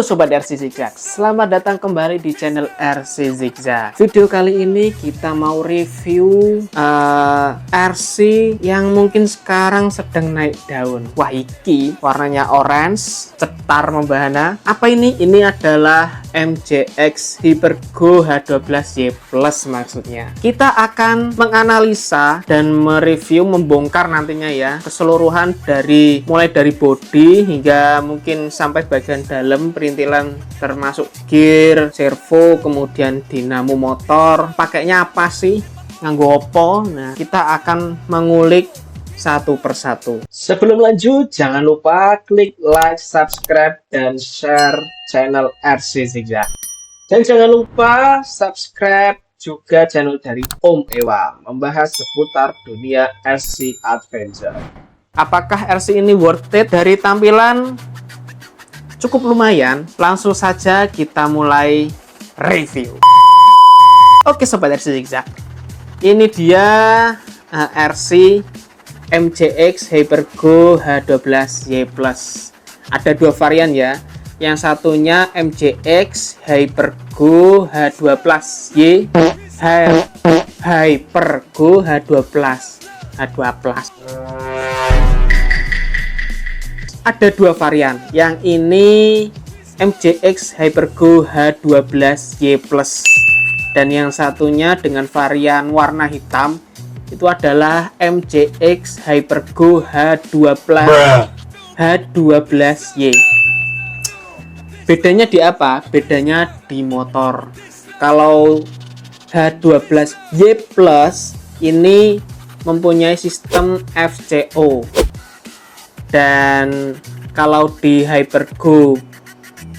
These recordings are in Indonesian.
Halo Sobat RC Zigzag, selamat datang kembali di channel RC Zigzag. Video kali ini kita mau review RC yang mungkin sekarang sedang naik daun. Wah, iki warnanya orange, cetar membahana. Apa ini? Ini adalah MJX Hypergo H12Y Plus maksudnya. Kita akan menganalisa dan mereview, membongkar nantinya ya keseluruhan mulai dari bodi hingga mungkin sampai bagian dalam, perintilan termasuk gear, servo, kemudian dinamo motor, pakainya apa sih, nganggo opo. Nah, kita akan mengulik satu persatu. Sebelum lanjut, jangan lupa klik like, subscribe, dan share channel RC Zigzag. Dan jangan lupa subscribe juga channel dari Om Ewa, membahas seputar dunia RC Adventure. Apakah RC ini worth it? Dari tampilan cukup lumayan, langsung saja kita mulai review. Oke Sobat RC Zigzag, ini dia RC MJX Hypergo H12Y Plus. Ada dua varian ya. Yang satunya MJX Hypergo H2 Plus Y, Hypergo H2 Plus, H2 Plus. Ada dua varian. Yang ini MJX Hypergo H12Y Plus, dan yang satunya dengan varian warna hitam itu adalah MJX Hypergo H2 Plus H12Y. Bedanya di apa? Bedanya di motor. Kalau H12Y Plus ini mempunyai sistem FCO, dan kalau di Hypergo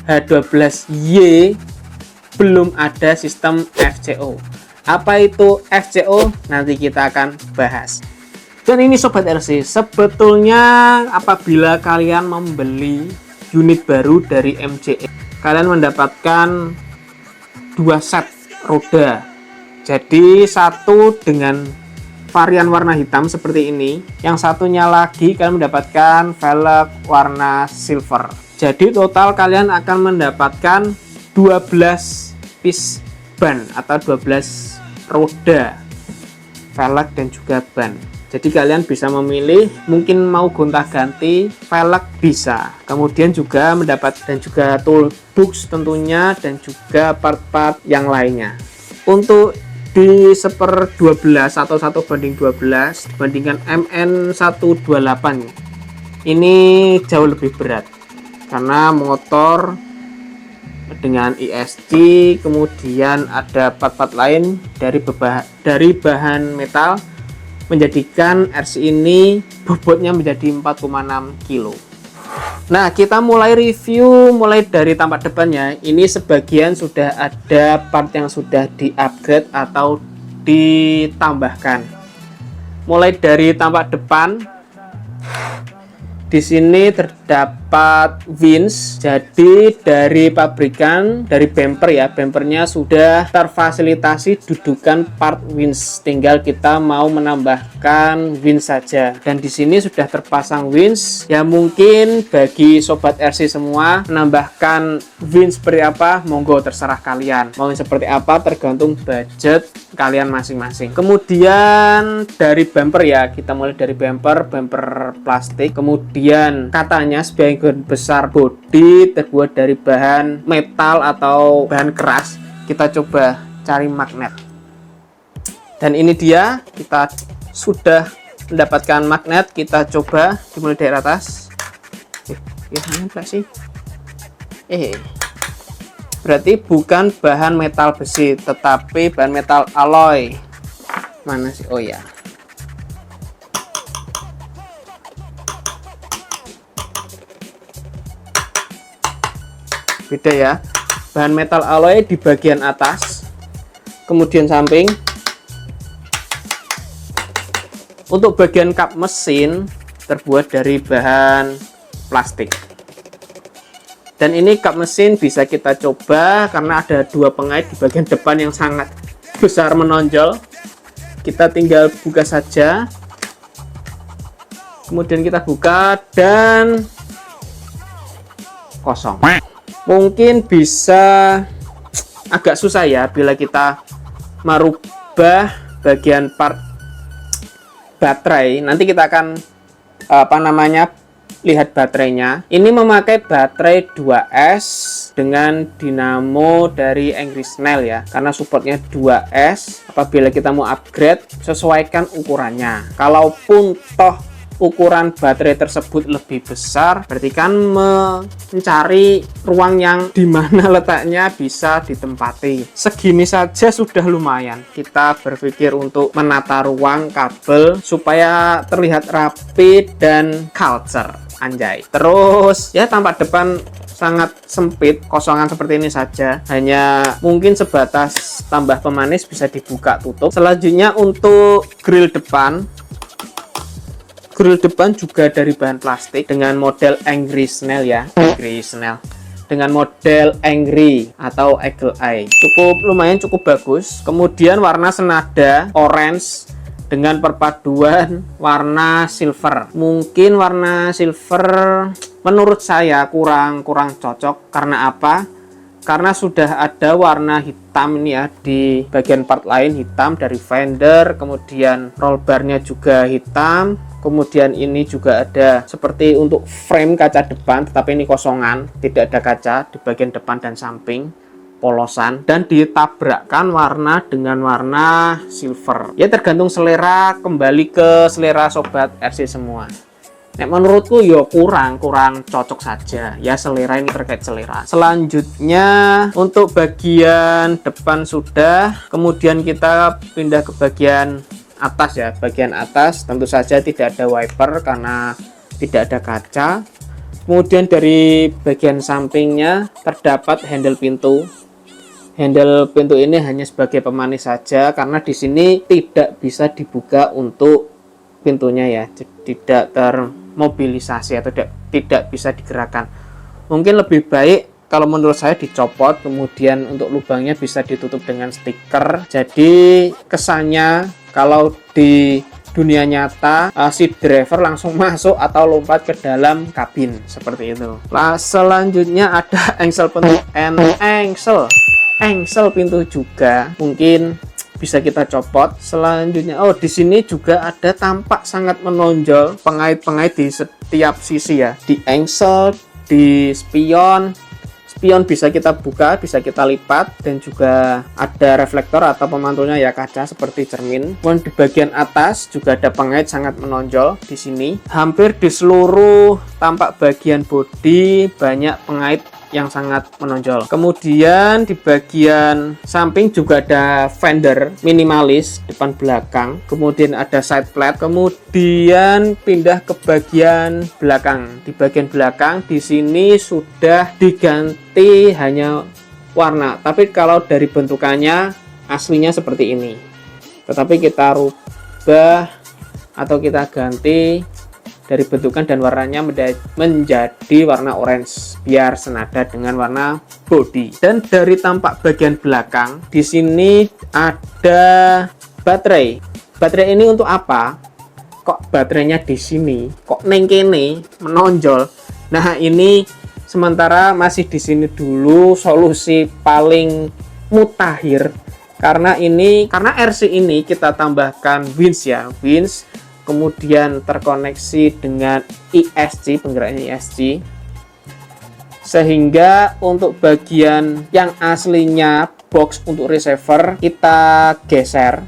H12Y belum ada sistem FCO. Apa itu FCO? Nanti kita akan bahas. Dan ini Sobat RC, sebetulnya apabila kalian membeli unit baru dari MJX, kalian mendapatkan dua set roda. Jadi satu dengan varian warna hitam seperti ini, yang satunya lagi kalian mendapatkan velg warna silver. Jadi total kalian akan mendapatkan 12 piece ban atau 12 roda, velg dan juga ban. Jadi kalian bisa memilih, mungkin mau gonta-ganti velg bisa, kemudian juga mendapat dan juga toolbox tentunya, dan juga part-part yang lainnya. Untuk di 1/12 atau 1/12 dibandingkan MN128 ini jauh lebih berat karena motor dengan ESC, kemudian ada part-part lain dari bahan metal, menjadikan RC ini bobotnya menjadi 4,6 kilo. Nah, kita mulai review mulai dari tampak depannya. Ini sebagian sudah ada part yang sudah di-upgrade atau ditambahkan. Mulai dari tampak depan, di sini terdapat winch. Jadi dari pabrikan, dari bumper ya, bumpernya sudah terfasilitasi dudukan part winch, tinggal kita mau menambahkan winch saja. Dan di sini sudah terpasang winch. Ya mungkin bagi Sobat RC semua, menambahkan winch seperti apa, monggo terserah kalian. Mau seperti apa tergantung budget kalian masing-masing. Kemudian dari bumper ya, kita mulai dari bumper plastik. Kemudian katanya sebagian besar bodi terbuat dari bahan metal atau bahan keras. Kita coba cari magnet. Dan ini dia, kita sudah mendapatkan magnet. Kita coba dimulai dari atas. Sih? Berarti bukan bahan metal besi, tetapi bahan metal alloy. Mana sih? Oh ya. Beda ya. Bahan metal alloy di bagian atas, kemudian samping. Untuk bagian kap mesin terbuat dari bahan plastik. Dan ini kap mesin bisa kita coba karena ada dua pengait di bagian depan yang sangat besar menonjol. Kita tinggal buka saja. Kemudian kita buka dan kosong. mungkin bisa agak susah ya bila kita merubah bagian part baterai. Nanti kita akan lihat baterainya. Ini memakai baterai 2S dengan dinamo dari Angry Snail ya, karena supportnya 2S. Apabila kita mau upgrade, sesuaikan ukurannya. Kalaupun toh ukuran baterai tersebut lebih besar, berarti kan mencari ruang yang dimana letaknya bisa ditempati. Segini saja sudah lumayan. Kita berpikir untuk menata ruang kabel supaya terlihat rapi dan culture. Anjay. Terus ya, tampak depan sangat sempit, kosongan seperti ini saja, hanya mungkin sebatas tambah pemanis bisa dibuka tutup. Selanjutnya untuk grill depan juga dari bahan plastik dengan model Angry Snail ya, Angry Snail dengan model Angry atau Eagle Eye. Lumayan cukup bagus. Kemudian warna senada orange dengan perpaduan warna silver. Mungkin warna silver menurut saya kurang cocok. Karena apa? Karena sudah ada warna hitam ini ya, di bagian part lain hitam dari fender, kemudian roll barnya juga hitam, kemudian ini juga ada seperti untuk frame kaca depan, tetapi ini kosongan, tidak ada kaca di bagian depan dan samping, polosan, dan ditabrakkan warna dengan warna silver. Ya tergantung selera, kembali ke selera sobat RC semua. Nah, menurutku ya kurang cocok saja ya, selera ini terkait selera. Selanjutnya untuk bagian depan sudah, kemudian kita pindah ke bagian atas ya. Bagian atas tentu saja tidak ada wiper karena tidak ada kaca. Kemudian dari bagian sampingnya terdapat handle pintu. Handle pintu ini hanya sebagai pemanis saja karena di sini tidak bisa dibuka untuk pintunya ya, tidak termobilisasi atau tidak bisa digerakkan. Mungkin lebih baik kalau menurut saya dicopot, kemudian untuk lubangnya bisa ditutup dengan stiker. Jadi kesannya kalau di dunia nyata si driver langsung masuk atau lompat ke dalam kabin seperti itu. Selanjutnya ada engsel pintu engsel pintu juga mungkin bisa kita copot. Selanjutnya di sini juga ada tampak sangat menonjol pengait-pengait di setiap sisi ya, di engsel, di spion bisa kita buka, bisa kita lipat, dan juga ada reflektor atau pemantulnya ya, kaca seperti cermin. Kemudian di bagian atas juga ada pengait sangat menonjol di sini. Hampir di seluruh tampak bagian bodi banyak pengait yang sangat menonjol. Kemudian di bagian samping juga ada fender minimalis depan belakang, kemudian ada side plate. Kemudian pindah ke bagian belakang. Di bagian belakang di sini sudah diganti hanya warna, tapi kalau dari bentukannya aslinya seperti ini, tetapi kita rubah atau kita ganti dari bentukan dan warnanya menjadi warna orange biar senada dengan warna body. Dan dari tampak bagian belakang di sini ada baterai. Baterai ini untuk apa? Kok baterainya di sini? Kok neng kene menonjol? Nah, ini sementara masih di sini dulu solusi paling mutakhir, karena RC ini kita tambahkan winch ya, winch. Kemudian terkoneksi dengan ESC, penggeraknya ESC, sehingga untuk bagian yang aslinya box untuk receiver kita geser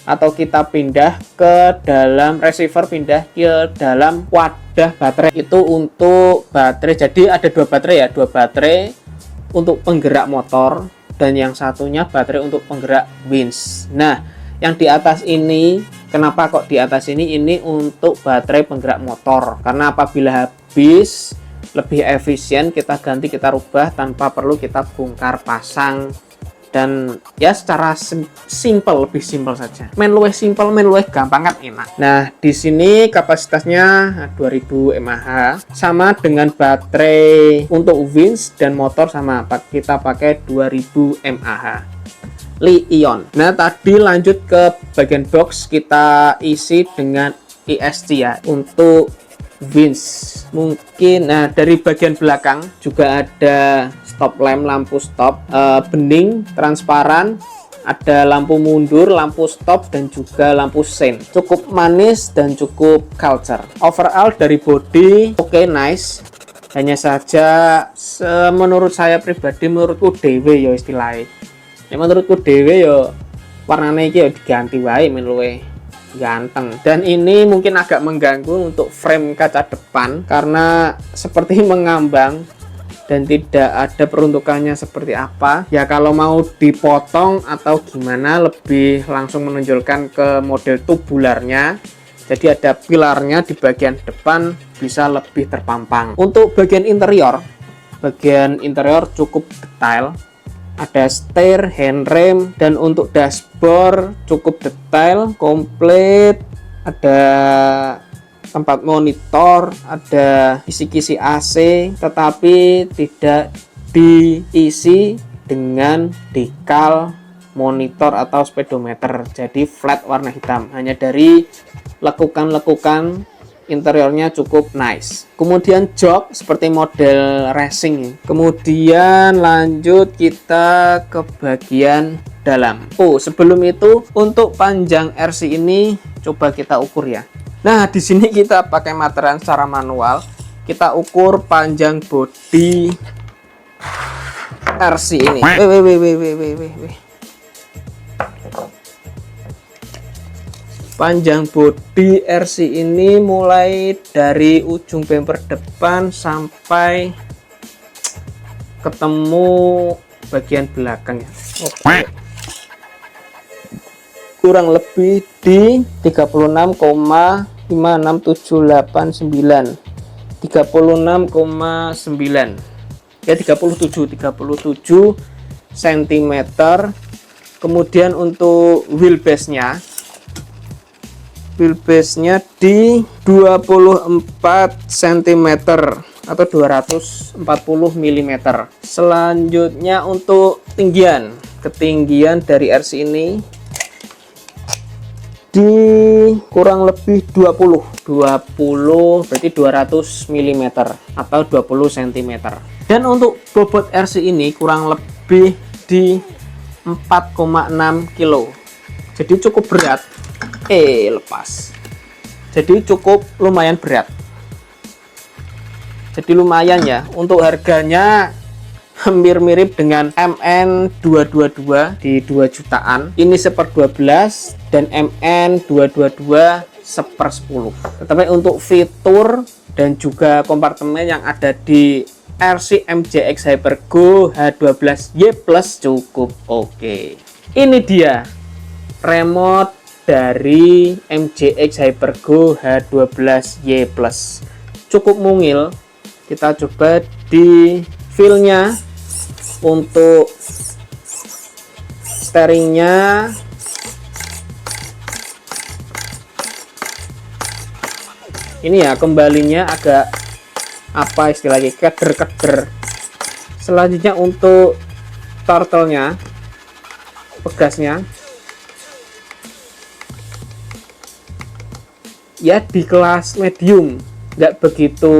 atau kita pindah ke dalam receiver, pindah ke dalam wadah baterai. Itu untuk baterai, jadi ada dua baterai untuk penggerak motor dan yang satunya baterai untuk penggerak winch. Nah, yang di atas ini, kenapa kok di atas ini? Ini untuk baterai penggerak motor, karena apabila habis lebih efisien kita ganti, kita rubah tanpa perlu kita bongkar pasang, dan ya secara lebih simpel saja. Main luwih simpel, main luwih gampang kan enak. Nah, di sini kapasitasnya 2000 mAh, sama dengan baterai untuk winch dan motor sama, kita pakai 2000 mAh. Li-ion. Nah, tadi lanjut ke bagian box, kita isi dengan ESC ya. Untuk winch mungkin. Nah, dari bagian belakang juga ada stop lamp, lampu stop bening transparan, ada lampu mundur, lampu stop, dan juga lampu sein. Cukup manis dan cukup culture. Overall dari body oke, nice. Hanya saja menurut saya pribadi, menurutku dewe ya istilahnya. Ya menurutku dewe ya warnanya ini ya diganti wae men luwe ganteng. Dan ini mungkin agak mengganggu untuk frame kaca depan karena seperti mengambang dan tidak ada peruntukannya seperti apa. Ya kalau mau dipotong atau gimana lebih langsung menonjolkan ke model tubularnya. Jadi ada pilarnya di bagian depan bisa lebih terpampang. Untuk bagian interior cukup detail. Ada steer, handrem, dan untuk dashboard cukup detail, komplit. Ada tempat monitor, ada kisi-kisi AC, tetapi tidak diisi dengan dekal monitor atau speedometer. Jadi flat warna hitam, hanya dari lekukan-lekukan. Interiornya cukup nice. Kemudian jok seperti model racing. Kemudian lanjut kita ke bagian dalam. Oh, sebelum itu untuk panjang RC ini coba kita ukur ya. Nah, di sini kita pakai meteran secara manual. Kita ukur panjang bodi RC ini. Panjang bodi RC ini mulai dari ujung bumper depan sampai ketemu bagian belakang ya. Oke. Kurang lebih di 36,56789. 36,9 ya, 37 cm. Kemudian untuk wheelbase-nya di 24 cm atau 240 mm. Selanjutnya untuk ketinggian dari RC ini di kurang lebih 20 berarti 200 mm atau 20 cm. Dan untuk bobot RC ini kurang lebih di 4,6 kilo. Jadi cukup berat. Lepas. Jadi cukup lumayan berat. Jadi lumayan ya. Untuk harganya hampir mirip dengan MN222 di 2 jutaan. Ini 1/12 dan MN222 1/10. Tetapi untuk fitur dan juga kompartemen yang ada di RC MJX Hypergo H12Y Plus cukup oke. Ini dia remote dari MJX Hypergo H12Y Plus. Cukup mungil. Kita coba di feel-nya. Untuk steeringnya ini ya, kembalinya agak apa istilahnya, keder-keder. Selanjutnya untuk throttle-nya, pegasnya ya di kelas medium, nggak begitu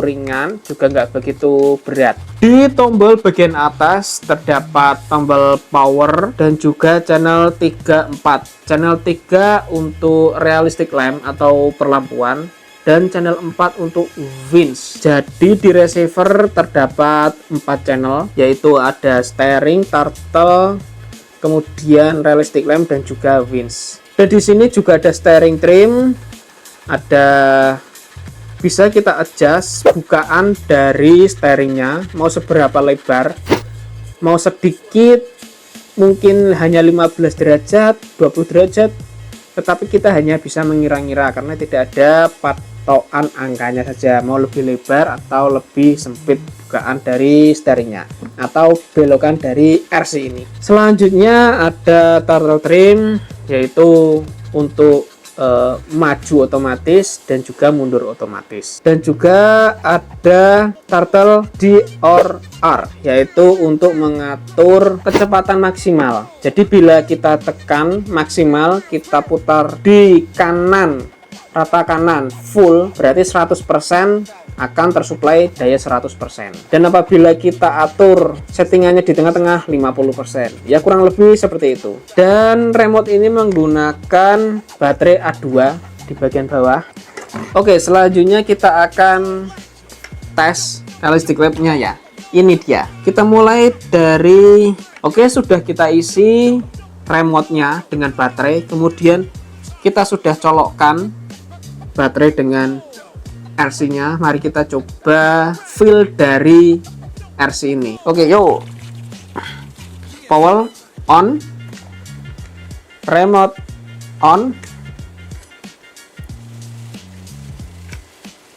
ringan juga nggak begitu berat. Di tombol bagian atas terdapat tombol power dan juga channel 3 4. Channel 3 untuk realistic lamp atau perlampuan dan channel 4 untuk winch. Jadi di receiver terdapat 4 channel, yaitu ada steering, throttle, kemudian realistic lamp dan juga winch. Dan di sini juga ada steering trim. Bisa kita adjust bukaan dari steeringnya mau seberapa lebar, mau sedikit mungkin hanya 15 derajat 20 derajat, tetapi kita hanya bisa mengira-ngira karena tidak ada patokan angkanya saja, mau lebih lebar atau lebih sempit bukaan dari steeringnya atau belokan dari RC ini. Selanjutnya ada throttle trim, yaitu untuk maju otomatis dan juga mundur otomatis. Dan juga ada throttle DOR, yaitu untuk mengatur kecepatan maksimal. Jadi bila kita tekan maksimal, kita putar di kanan rata kanan full, berarti 100% akan tersuplai daya 100%. Dan apabila kita atur settingannya di tengah-tengah 50%, ya kurang lebih seperti itu. Dan remote ini menggunakan baterai A2 di bagian bawah. Oke, selanjutnya kita akan tes realistic lamp-nya ya. Ini dia. Kita mulai dari sudah kita isi remote-nya dengan baterai, kemudian kita sudah colokkan baterai dengan RC-nya. Mari kita coba feel dari RC ini. Oke, yuk. Power on, remote on.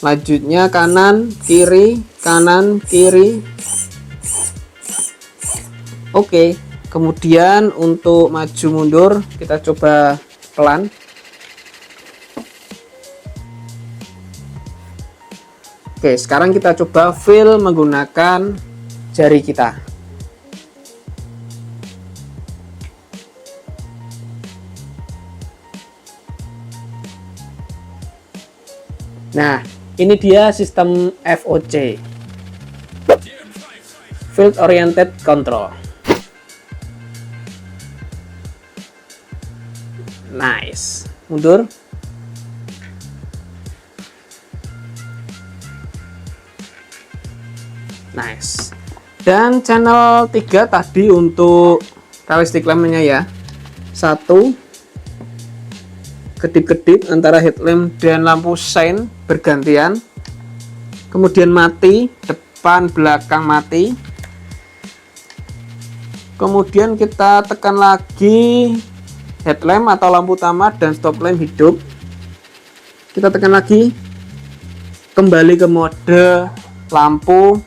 Lanjutnya kanan kiri, kanan kiri. Oke, kemudian untuk maju mundur kita coba pelan. Oke, sekarang kita coba feel menggunakan jari kita. Nah, ini dia sistem FOC, Field Oriented Control. Nice. Mundur. Nice. Dan channel 3 tadi untuk realistic lamp-nya ya. 1 kedip-kedip antara headlamp dan lampu sein bergantian. Kemudian mati, depan belakang mati. Kemudian kita tekan lagi headlamp atau lampu utama dan stop lamp hidup. Kita tekan lagi, kembali ke mode lampu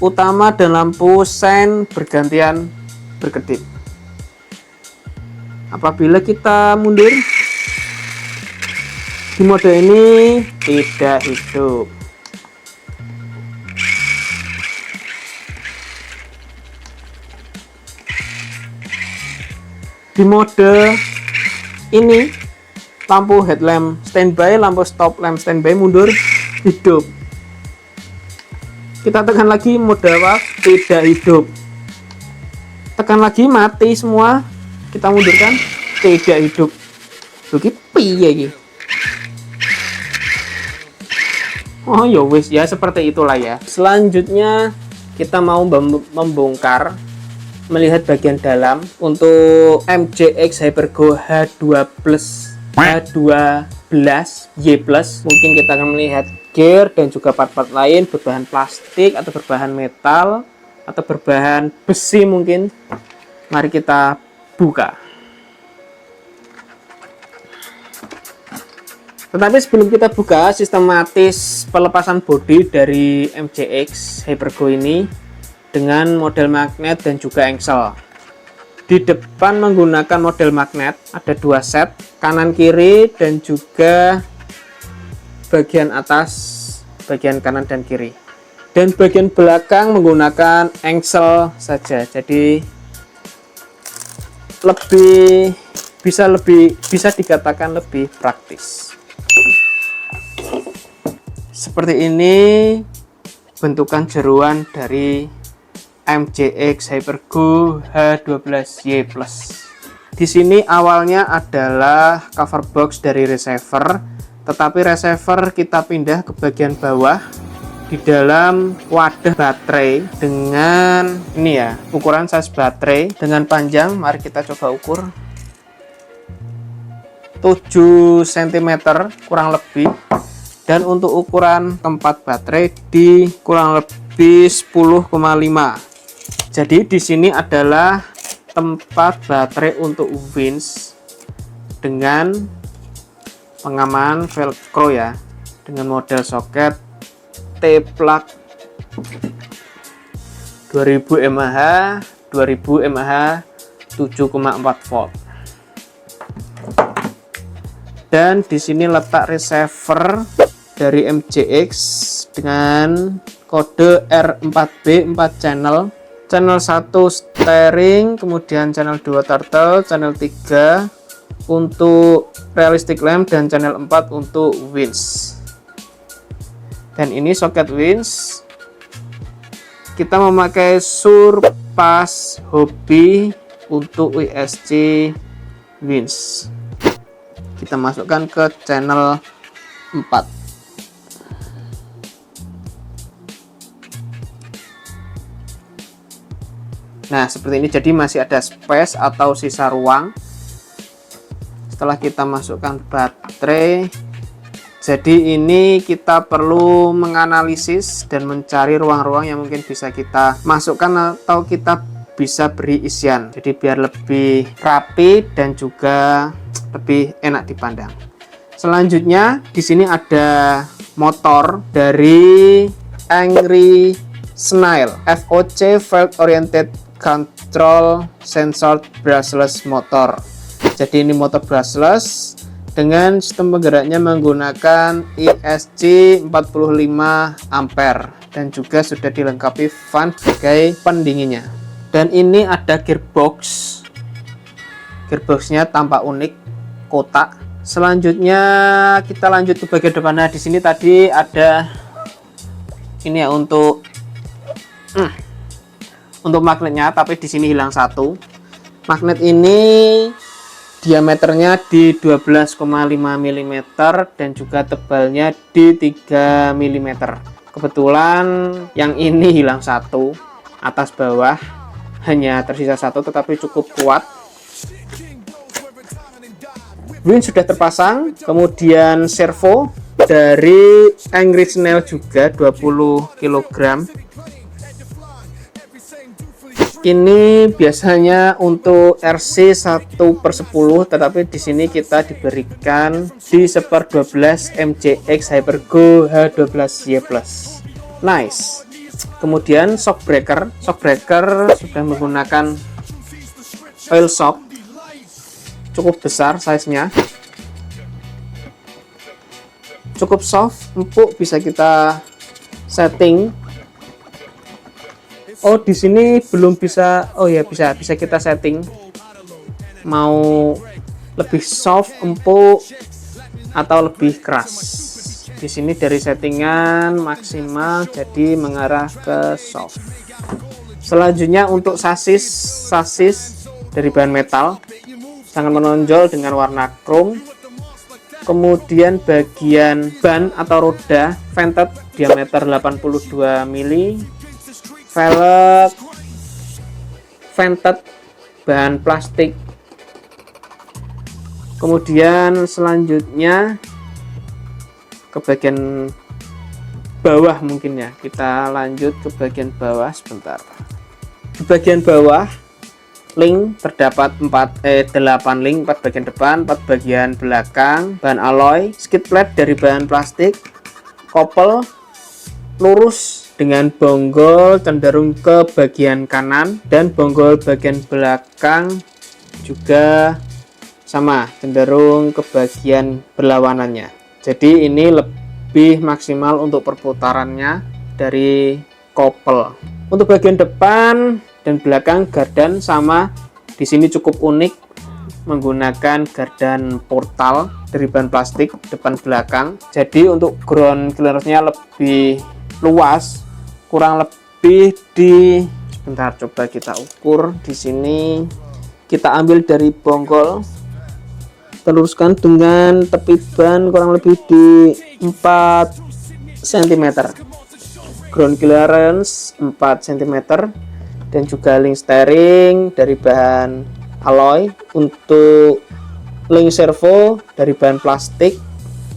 utama dan lampu sein bergantian berkedip. Apabila kita mundur di mode ini tidak hidup. Di mode ini lampu headlamp standby, lampu stop lamp standby mundur hidup. Kita tekan lagi mode apa? Tidak hidup. Tekan lagi mati semua. Kita mundurkan tidak hidup. Begitu piye iki? Oh ya wis ya, seperti itulah ya. Selanjutnya kita mau membongkar, melihat bagian dalam untuk MJX Hypergo H12Y+. Mungkin kita akan melihat gear dan juga part-part lain berbahan plastik atau berbahan metal atau berbahan besi mungkin. Mari kita buka. Tetapi sebelum kita buka sistematis pelepasan bodi dari MJX Hypergo ini dengan model magnet dan juga engsel. Di depan menggunakan model magnet, ada 2 set, kanan kiri dan juga bagian atas, bagian kanan dan kiri. Dan bagian belakang menggunakan engsel saja. Jadi bisa dikatakan lebih praktis. Seperti ini bentukan jeruan dari MJX Hypergo H12Y+. Di sini awalnya adalah cover box dari receiver, tetapi receiver kita pindah ke bagian bawah di dalam wadah baterai dengan ini ya, ukuran size baterai dengan panjang. Mari kita coba ukur 7 cm kurang lebih, dan untuk ukuran tempat baterai di kurang lebih 10,5. Jadi di sini adalah tempat baterai untuk winch dengan pengaman velcro ya, dengan model soket T-plug 2000 mAh 7,4 volt. Dan di sini letak receiver dari MJX dengan kode R4B 4 channel. Channel 1 steering, kemudian channel 2 turtle, channel 3 untuk realistic lamp dan channel 4 untuk winch. Dan ini soket winch, kita memakai Surpass Hobby untuk WSC winch. Kita masukkan ke channel 4. Nah, seperti ini, jadi masih ada space atau sisa ruang. Setelah kita masukkan baterai, jadi ini kita perlu menganalisis dan mencari ruang-ruang yang mungkin bisa kita masukkan atau kita bisa beri isian. Jadi biar lebih rapi dan juga lebih enak dipandang. Selanjutnya di sini ada motor dari Angry Snail FOC Field Oriented Control Sensor Brushless Motor. Jadi ini motor brushless dengan sistem penggeraknya menggunakan ESC 45 ampere dan juga sudah dilengkapi fan sebagai pendinginnya. Dan ini ada gearbox. Gearboxnya tampak unik, kotak. Selanjutnya kita lanjut ke bagian depan. Nah, di sini tadi ada ini ya untuk magnetnya, tapi di sini hilang satu. Magnet ini diameternya di 12,5 mm dan juga tebalnya di 3 mm. Kebetulan yang ini hilang satu, atas bawah hanya tersisa satu, tetapi cukup kuat. Winch sudah terpasang, kemudian servo dari Angry Snail juga 20 kg. Ini biasanya untuk RC 1/10, tetapi di sini kita diberikan di 1/12 MJX Hypergo H12Y+. Nice. Kemudian shock breaker sudah menggunakan oil shock, cukup besar size-nya, cukup soft, empuk, bisa kita setting. Oh, di sini belum bisa. Oh ya, bisa kita setting mau lebih soft, empuk atau lebih keras. Di sini dari settingan maksimal, jadi mengarah ke soft. Selanjutnya untuk sasis dari bahan metal, sangat menonjol dengan warna chrome. Kemudian bagian ban atau roda vented diameter 82 mm. Velg vented bahan plastik. Kemudian selanjutnya ke bagian bawah, mungkin ya, kita lanjut ke bagian bawah sebentar. Di bagian bawah link terdapat 8 link, 4 bagian depan, 4 bagian belakang, bahan alloy, skid plate dari bahan plastik, kopel lurus dengan bonggol cenderung ke bagian kanan, dan bonggol bagian belakang juga sama, cenderung ke bagian berlawanannya. Jadi ini lebih maksimal untuk perputarannya dari kopel. Untuk bagian depan dan belakang gardan sama, di sini cukup unik, menggunakan gardan portal dari bahan plastik depan belakang. Jadi untuk ground clearance-nya lebih luas, kurang lebih di, sebentar coba kita ukur. Di sini kita ambil dari bonggol, teruskan dengan tepi ban kurang lebih di 4 cm, ground clearance 4 cm, dan juga link steering dari bahan alloy. Untuk link servo dari bahan plastik,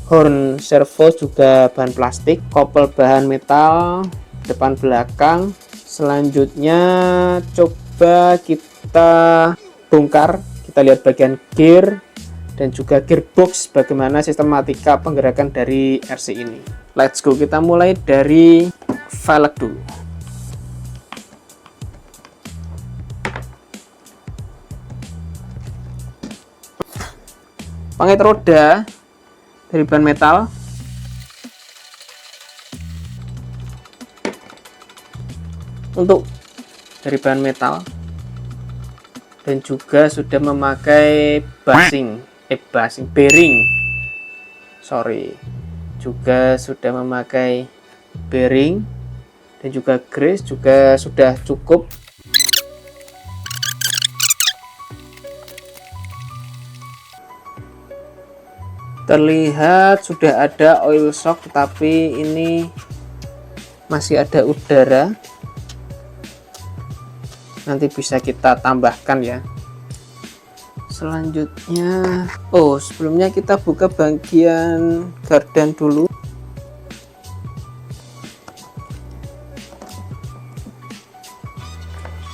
horn servo juga bahan plastik, kopel bahan metal depan belakang. Selanjutnya coba kita bongkar, kita lihat bagian gear dan juga gearbox, bagaimana sistematika penggerakan dari RC ini. Let's go, kita mulai dari velg dulu. Pangit roda dari bahan metal, untuk dari bahan metal. dan juga sudah memakai bearing, juga sudah memakai bearing, dan juga grease juga sudah cukup. Terlihat sudah ada oil shock, tetapi ini masih ada udara. Nanti bisa kita tambahkan ya. Selanjutnya, sebelumnya kita buka bagian gardan dulu.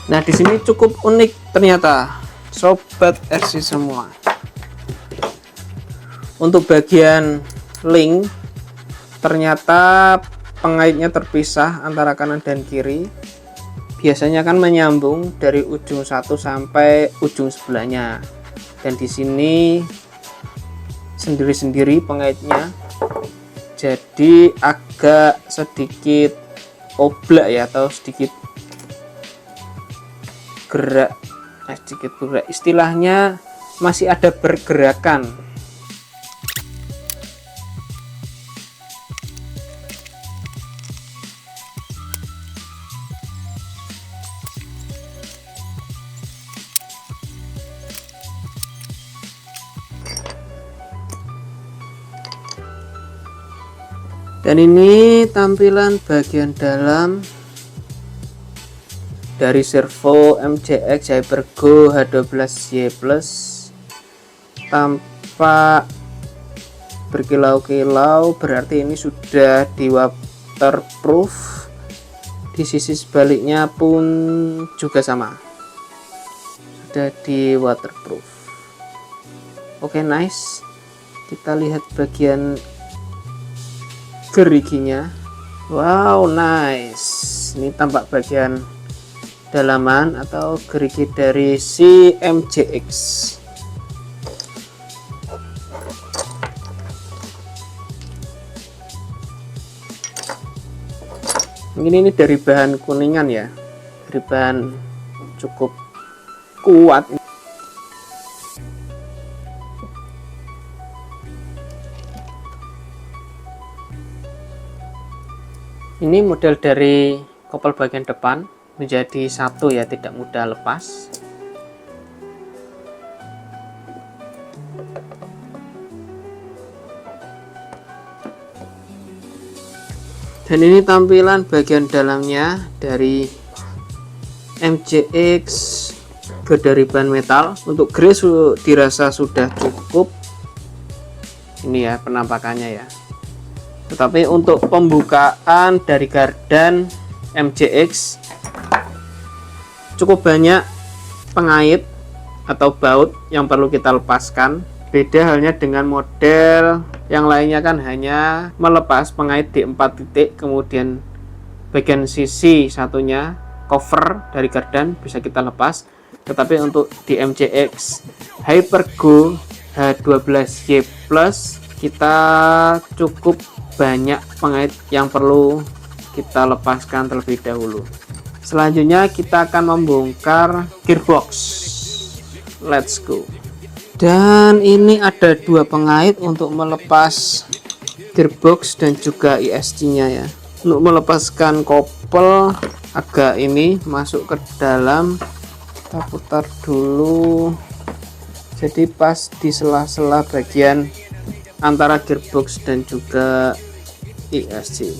Nah, di sini cukup unik ternyata, sobat RC semua. Untuk bagian link, ternyata pengaitnya terpisah antara kanan dan kiri. Biasanya kan menyambung dari ujung satu sampai ujung sebelahnya, dan di sini sendiri-sendiri pengaitnya, jadi agak sedikit oblak ya, atau sedikit gerak, istilahnya masih ada pergerakan. Dan ini tampilan bagian dalam dari servo MJX Hypergo H12Y Plus. Tampak berkilau-kilau, berarti ini sudah di waterproof. Di sisi sebaliknya pun juga sama, sudah di waterproof. Oke, nice. Kita lihat bagian geriginya. Wow, nice. Ini tampak bagian dalaman atau gerigi dari si MJX. Mungkin ini dari bahan kuningan ya, dari bahan cukup kuat. Ini model dari kopel bagian depan menjadi satu ya, tidak mudah lepas. Dan ini tampilan bagian dalamnya dari MJX dari bahan metal. Untuk grease dirasa sudah cukup. Ini ya penampakannya ya. Tetapi untuk pembukaan dari gardan MJX cukup banyak pengait atau baut yang perlu kita lepaskan. Beda halnya dengan model yang lainnya, kan hanya melepas pengait di 4 titik, kemudian bagian sisi satunya cover dari gardan bisa kita lepas. Tetapi untuk di MJX Hypergo H12Y Plus kita cukup banyak pengait yang perlu kita lepaskan terlebih dahulu. Selanjutnya kita akan membongkar gearbox. Let's go. Dan ini ada 2 pengait untuk melepas gearbox dan juga ESC nya ya. Untuk melepaskan kopel agak ini masuk ke dalam, kita putar dulu, jadi pas di sela-sela bagian antara gearbox dan juga ESC.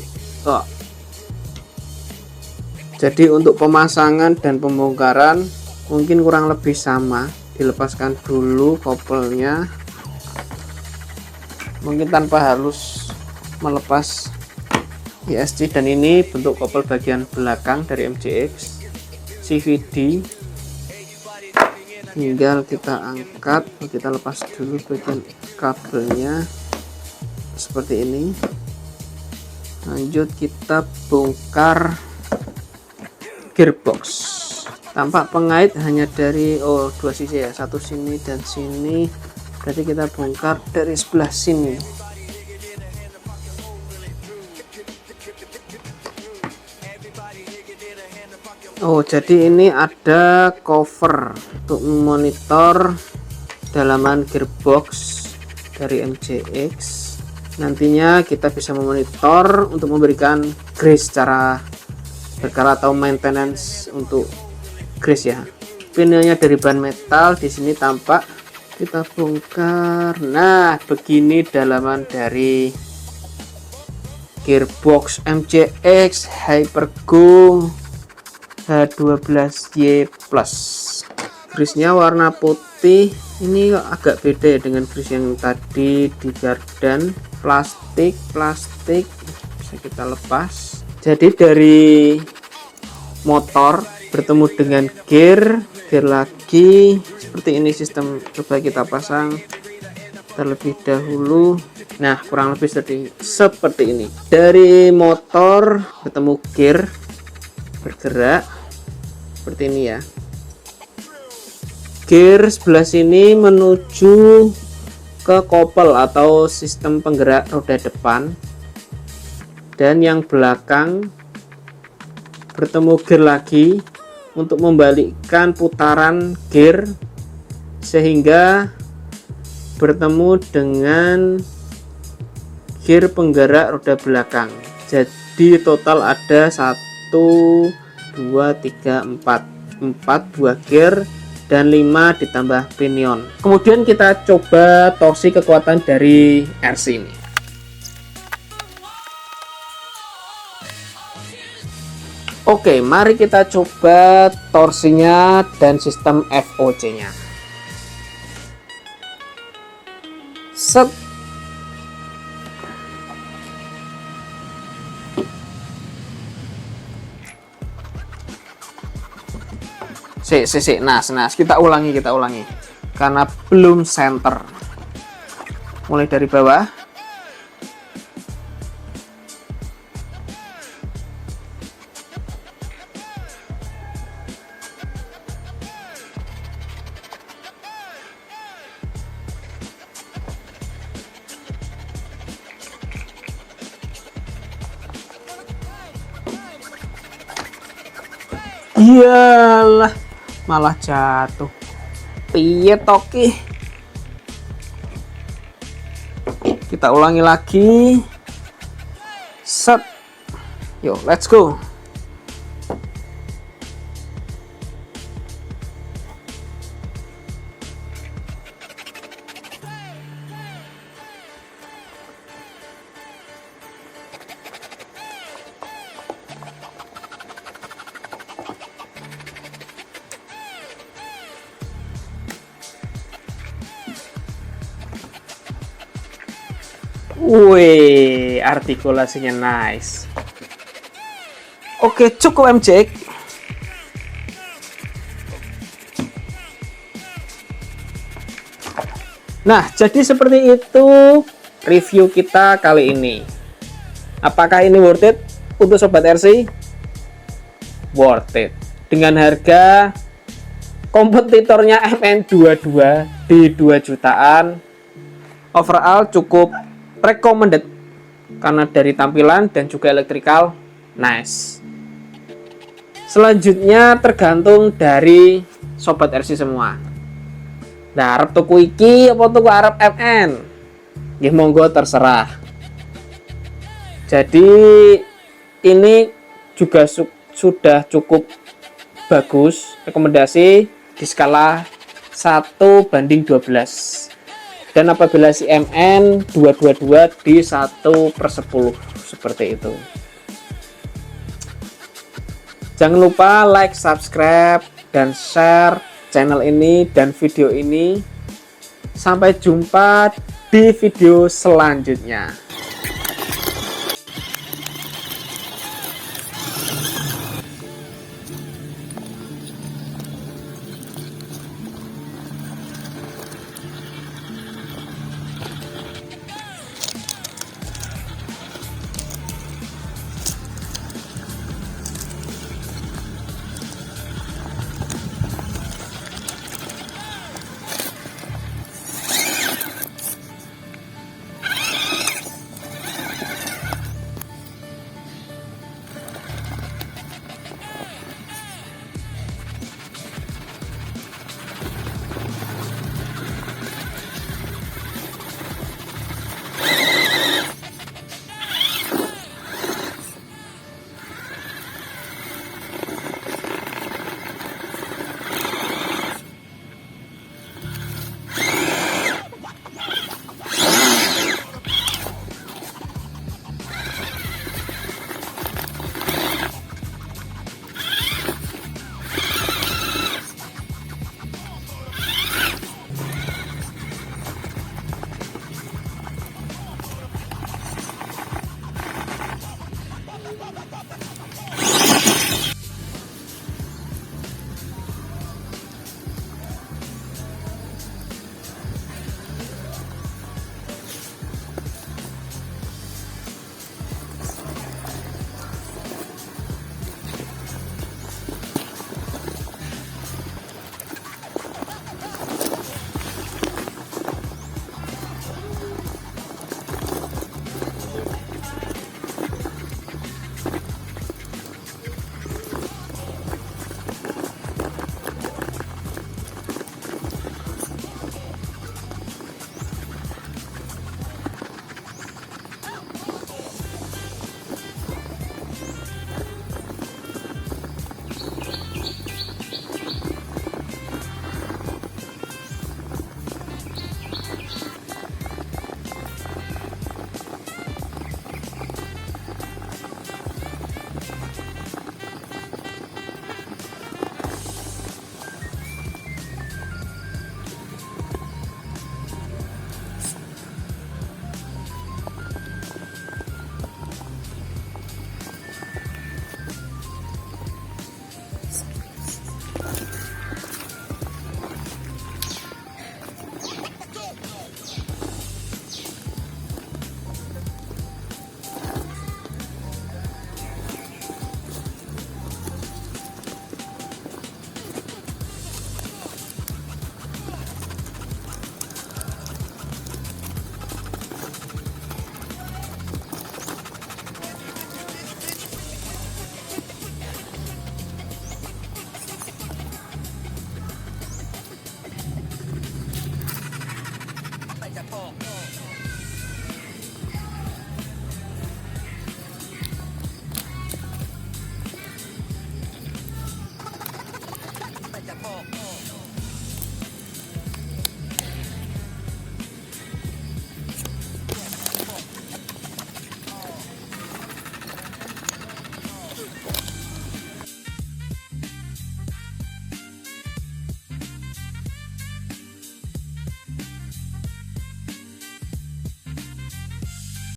Jadi untuk pemasangan dan pembongkaran mungkin kurang lebih sama. Dilepaskan dulu kopelnya, mungkin tanpa harus melepas ESC. Dan ini bentuk kopel bagian belakang dari MJX CVD. Tinggal kita angkat, kita lepas dulu bagian kabelnya seperti ini. Lanjut kita bongkar gearbox. Tampak pengait hanya dari 2 sisi ya, satu sini dan sini, berarti kita bongkar dari sebelah sini. Oh, jadi ini ada cover untuk monitor dalaman gearbox dari MJX. Nantinya kita bisa memonitor untuk memberikan grease secara berkala atau maintenance untuk grease ya. Pinnya dari bahan metal, di sini tampak. Kita bongkar. Nah, begini dalaman dari gearbox MJX Hypergo H12Y Plus. Grease-nya warna putih. Ini kok agak beda ya dengan grease yang tadi di gardan. Plastik bisa kita lepas. Jadi dari motor bertemu dengan gear lagi seperti ini sistem. Coba kita pasang terlebih dahulu. Nah, kurang lebih seperti ini. Dari motor bertemu gear bergerak seperti ini ya. Gear sebelah sini menuju ke kopel atau sistem penggerak roda depan, dan yang belakang bertemu gear lagi untuk membalikkan putaran gear sehingga bertemu dengan gear penggerak roda belakang. Jadi total ada 1 2 3 4 buah gear dan 5 ditambah pinion. Kemudian kita coba torsi kekuatan dari RC ini. Oke, mari kita coba torsinya dan sistem FOC-nya. Set. Nah, kita ulangi karena belum center. Mulai dari bawah. Iyalah, malah jatuh. Piye toki? Kita ulangi lagi. Set. Yo, let's go. Wih, artikulasinya nice. Oke, cukup MJX. Nah, jadi seperti itu review kita kali ini. Apakah ini worth it untuk Sobat RC? Worth it. Dengan harga kompetitornya MN22 di 2 jutaan, overall cukup recommended karena dari tampilan dan juga elektrikal nice. Selanjutnya tergantung dari Sobat RC semua. Nah, arep tuku iki apa tuku arep MN? Nggih monggo terserah. Jadi ini juga sudah cukup bagus, rekomendasi di skala 1:12. Dan apabila si MN 222 di 1/10 seperti itu. Jangan lupa like, subscribe, dan share channel ini dan video ini. Sampai jumpa di video selanjutnya.